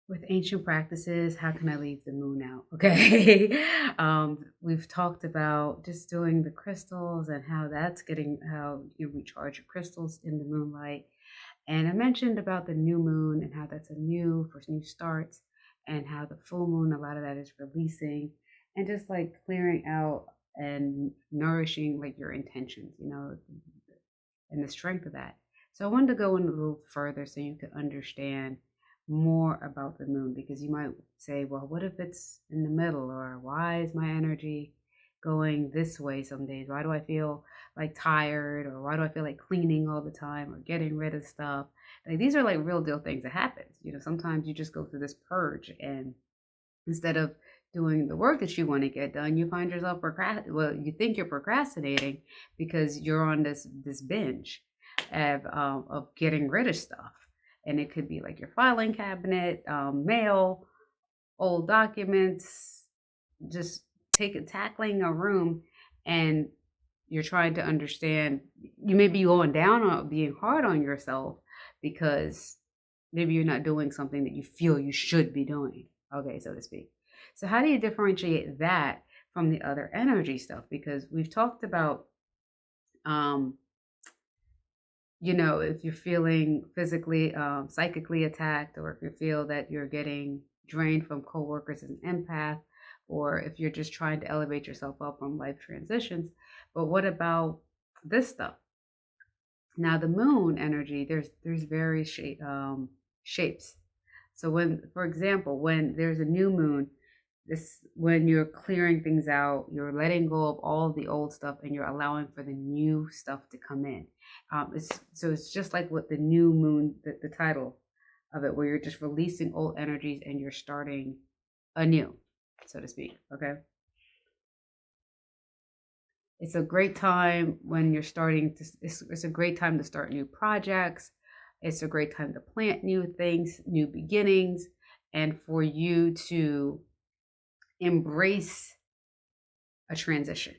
With ancient practices, how can I leave the moon out? Okay. We've talked about just doing the crystals and how you recharge your crystals in the moonlight. And I mentioned about the new moon and how that's a new for new starts, and how the full moon, a lot of that is releasing and just like clearing out and nourishing like your intentions, and the strength of that. So I wanted to go in a little further so you could understand more about the moon, because you might say, well, what if it's in the middle? Or why is my energy going this way some days? Why do I feel like tired? Or why do I feel like cleaning all the time or getting rid of stuff? Like these are like real deal things that happens. Sometimes you just go through this purge, and instead of doing the work that you want to get done, you find yourself you think you're procrastinating because you're on this binge of getting rid of stuff. And it could be like your filing cabinet, mail, old documents, just tackling a room. And you're trying to understand, you may be going down on being hard on yourself because maybe you're not doing something that you feel you should be doing, okay, so to speak. So how do you differentiate that from the other energy stuff? Because we've talked about, um if you're feeling physically, psychically attacked, or if you feel that you're getting drained from coworkers as an empath, or if you're just trying to elevate yourself up from life transitions. But what about this stuff? Now, the moon energy, there's various shapes. So for example, when there's a new moon, this when you're clearing things out, you're letting go of all of the old stuff, and you're allowing for the new stuff to come in. It's just like what the new moon, the title of it, where you're just releasing old energies and you're starting anew, so to speak. Okay. It's a great time when you're starting to, it's a great time to start new projects. It's a great time to plant new things, new beginnings, and for you to embrace a transition.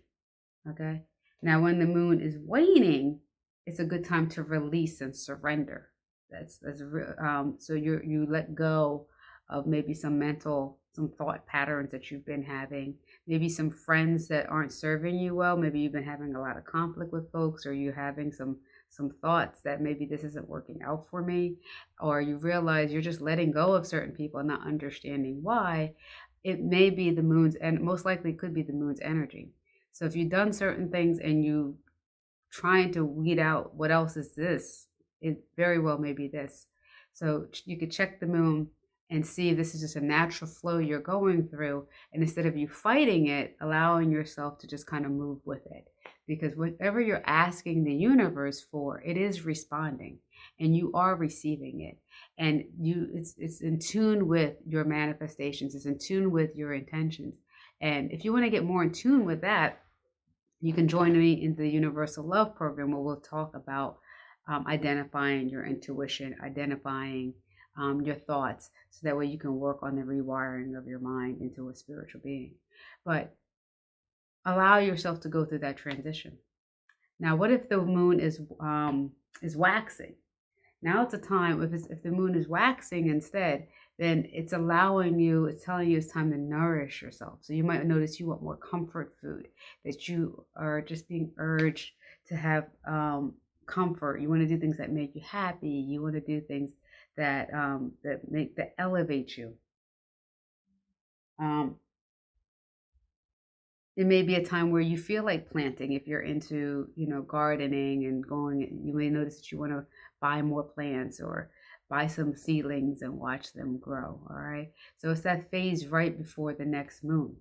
Okay. Now, when the moon is waning, it's a good time to release and surrender. So you let go of maybe some thought patterns that you've been having, maybe some friends that aren't serving you well. Maybe you've been having a lot of conflict with folks, or you're having some thoughts that maybe this isn't working out for me, or you realize you're just letting go of certain people and not understanding why. It may be the moon's, and most likely could be the moon's energy. So if you've done certain things and you trying to weed out what else is this, it very well may be this. So you could check the moon and see if this is just a natural flow you're going through. And instead of you fighting it, allowing yourself to just kind of move with it. Because whatever you're asking the universe for, it is responding and you are receiving it. And it's in tune with your manifestations, it's in tune with your intentions. And if you want to get more in tune with that, you can join me in the Universal Love Program, where we'll talk about identifying your intuition, identifying your thoughts, so that way you can work on the rewiring of your mind into a spiritual being. But allow yourself to go through that transition. Now, what if the moon is waxing? Now it's a time, if the moon is waxing instead, then it's telling you it's time to nourish yourself. So you might notice you want more comfort food, that you are just being urged to have comfort. You want to do things that make you happy. You want to do things that elevate you. Um, it may be a time where you feel like planting. If you're into, gardening and going, you may notice that you want to buy more plants, or buy some seedlings and watch them grow. All right. So it's that phase right before the next moon.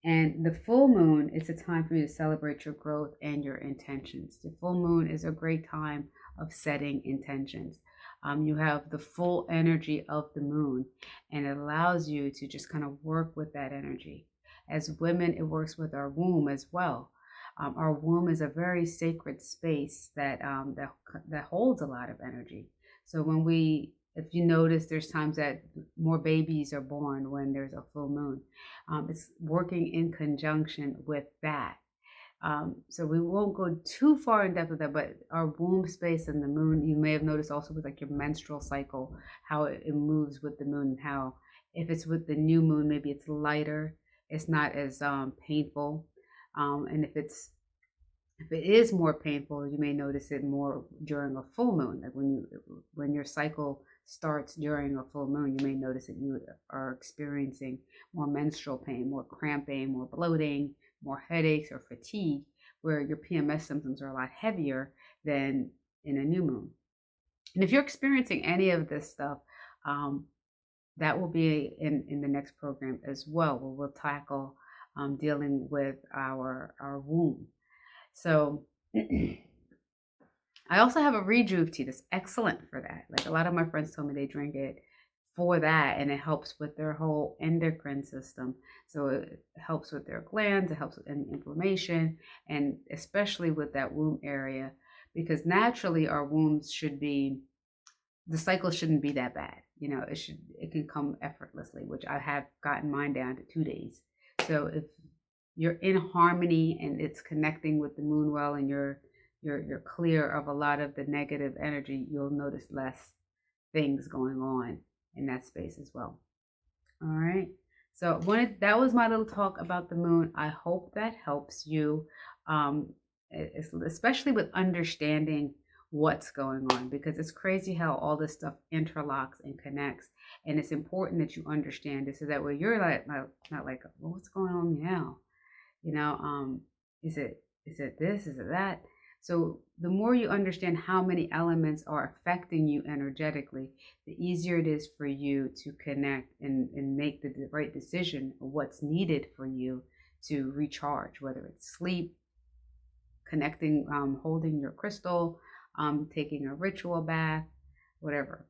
And the full moon is a time for you to celebrate your growth and your intentions. The full moon is a great time of setting intentions. You have the full energy of the moon, and it allows you to just kind of work with that energy. As women, it works with our womb as well. Our womb is a very sacred space that holds a lot of energy. So if you notice, there's times that more babies are born when there's a full moon. It's working in conjunction with that. So we won't go too far in depth with that, but our womb space and the moon, you may have noticed also with like your menstrual cycle, how it moves with the moon, how if it's with the new moon, maybe it's lighter, it's not as painful. And if it is more painful, you may notice it more during a full moon. Like when your cycle starts during a full moon, you may notice that you are experiencing more menstrual pain, more cramping, more bloating, more headaches or fatigue, where your PMS symptoms are a lot heavier than in a new moon. And if you're experiencing any of this stuff, um, that will be in the next program as well, where we'll tackle dealing with our womb. So I also have a Rejuve tea that's excellent for that. Like a lot of my friends told me they drink it for that, and it helps with their whole endocrine system. So it helps with their glands, it helps with any inflammation, and especially with that womb area, because naturally our wombs should be, the cycle shouldn't be that bad. It can come effortlessly, which I have gotten mine down to 2 days. So if you're in harmony and it's connecting with the moon well, and you're clear of a lot of the negative energy, you'll notice less things going on in that space as well. All right. So that was my little talk about the moon. I hope that helps you, especially with understanding what's going on, because it's crazy how all this stuff interlocks and connects. And it's important that you understand it so that way you're like not like, well, what's going on now? You know, is it this? Is it that? So the more you understand how many elements are affecting you energetically, the easier it is for you to connect and make the right decision of what's needed for you to recharge, whether it's sleep, connecting, holding your crystal, taking a ritual bath, whatever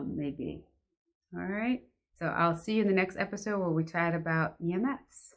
may be. All right. So I'll see you in the next episode where we chat about EMFs.